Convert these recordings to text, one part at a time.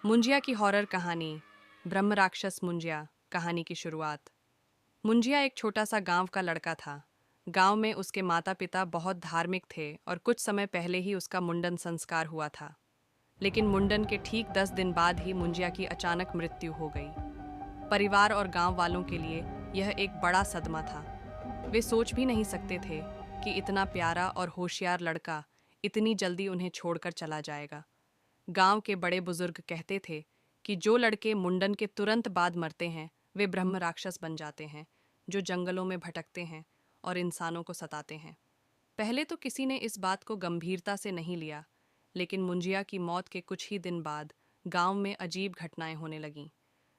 मुंजिया की हॉरर कहानी। ब्रह्म राक्षस मुंजिया। कहानी की शुरुआत। मुंजिया एक छोटा सा गांव का लड़का था। गांव में उसके माता पिता बहुत धार्मिक थे और कुछ समय पहले ही उसका मुंडन संस्कार हुआ था। लेकिन मुंडन के ठीक 10 दिन बाद ही मुंजिया की अचानक मृत्यु हो गई। परिवार और गांव वालों के लिए यह एक बड़ा सदमा था। वे सोच भी नहीं सकते थे कि इतना प्यारा और होशियार लड़का इतनी जल्दी उन्हें छोड़कर चला जाएगा। गांव के बड़े बुजुर्ग कहते थे कि जो लड़के मुंडन के तुरंत बाद मरते हैं वे ब्रह्म राक्षस बन जाते हैं, जो जंगलों में भटकते हैं और इंसानों को सताते हैं। पहले तो किसी ने इस बात को गंभीरता से नहीं लिया, लेकिन मुंजिया की मौत के कुछ ही दिन बाद गांव में अजीब घटनाएं होने लगीं।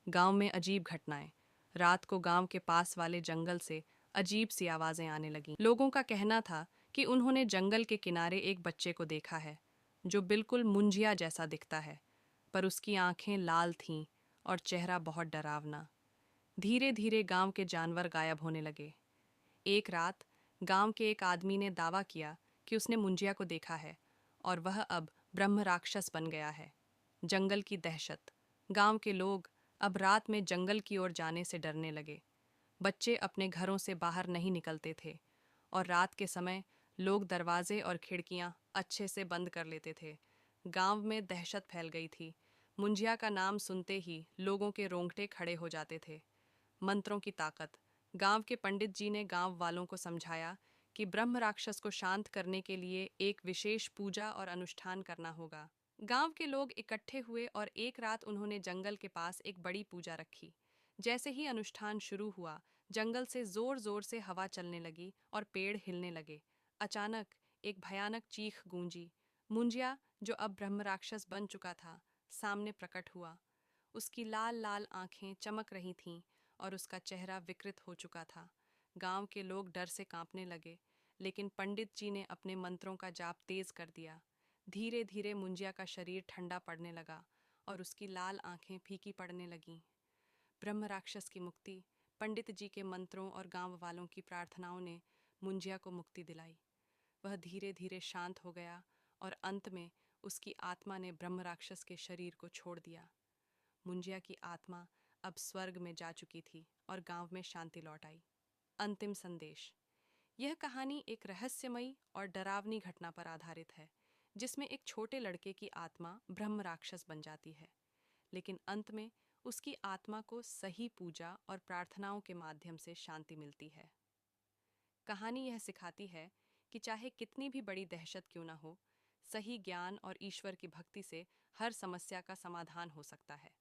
गांव में अजीब घटनाएं। रात को गांव के पास वाले जंगल से अजीब सी आवाजें आने लगीं। लोगों का कहना था कि उन्होंने जंगल के किनारे एक बच्चे को देखा है जो बिल्कुल मुंजिया जैसा दिखता है, पर उसकी आंखें लाल थीं और चेहरा बहुत डरावना। धीरे धीरे गांव के जानवर गायब होने लगे। एक रात गांव के एक आदमी ने दावा किया कि उसने मुंजिया को देखा है और वह अब ब्रह्म राक्षस बन गया है। जंगल की दहशत। गांव के लोग अब रात में जंगल की ओर जाने से डरने लगे। बच्चे अपने घरों से बाहर नहीं निकलते थे और रात के समय लोग दरवाजे और खिड़कियां अच्छे से बंद कर लेते थे। गांव में दहशत फैल गई थी। मुंजिया का नाम सुनते ही लोगों के रोंगटे खड़े हो जाते थे। मंत्रों की ताकत। गांव के पंडित जी ने गांव वालों को समझाया कि ब्रह्म राक्षस को शांत करने के लिए एक विशेष पूजा और अनुष्ठान करना होगा। गांव के लोग इकट्ठे हुए और एक रात उन्होंने जंगल के पास एक बड़ी पूजा रखी। जैसे ही अनुष्ठान शुरू हुआ, जंगल से जोर जोर से हवा चलने लगी और पेड़ हिलने लगे। अचानक एक भयानक चीख गूंजी। मुंजिया, जो अब ब्रह्म राक्षस बन चुका था, सामने प्रकट हुआ। उसकी लाल लाल आंखें चमक रही थीं और उसका चेहरा विकृत हो चुका था। गांव के लोग डर से कांपने लगे, लेकिन पंडित जी ने अपने मंत्रों का जाप तेज कर दिया। धीरे धीरे मुंजिया का शरीर ठंडा पड़ने लगा और उसकी लाल आंखें फीकी पड़ने लगीं। ब्रह्म राक्षस की मुक्ति। पंडित जी के मंत्रों और गांव वालों की प्रार्थनाओं ने मुंजिया को मुक्ति दिलाई। वह धीरे धीरे शांत हो गया और अंत में उसकी आत्मा ने ब्रह्म राक्षस के शरीर को छोड़ दिया। मुंजिया की आत्मा अब स्वर्ग में जा चुकी थी और गांव में शांति लौट आई। अंतिम संदेश। यह कहानी एक रहस्यमयी और डरावनी घटना पर आधारित है, जिसमें एक छोटे लड़के की आत्मा ब्रह्म राक्षस बन जाती है, लेकिन अंत में उसकी आत्मा को सही पूजा और प्रार्थनाओं के माध्यम से शांति मिलती है। कहानी यह सिखाती है कि चाहे कितनी भी बड़ी दहशत क्यों न हो, सही ज्ञान और ईश्वर की भक्ति से हर समस्या का समाधान हो सकता है।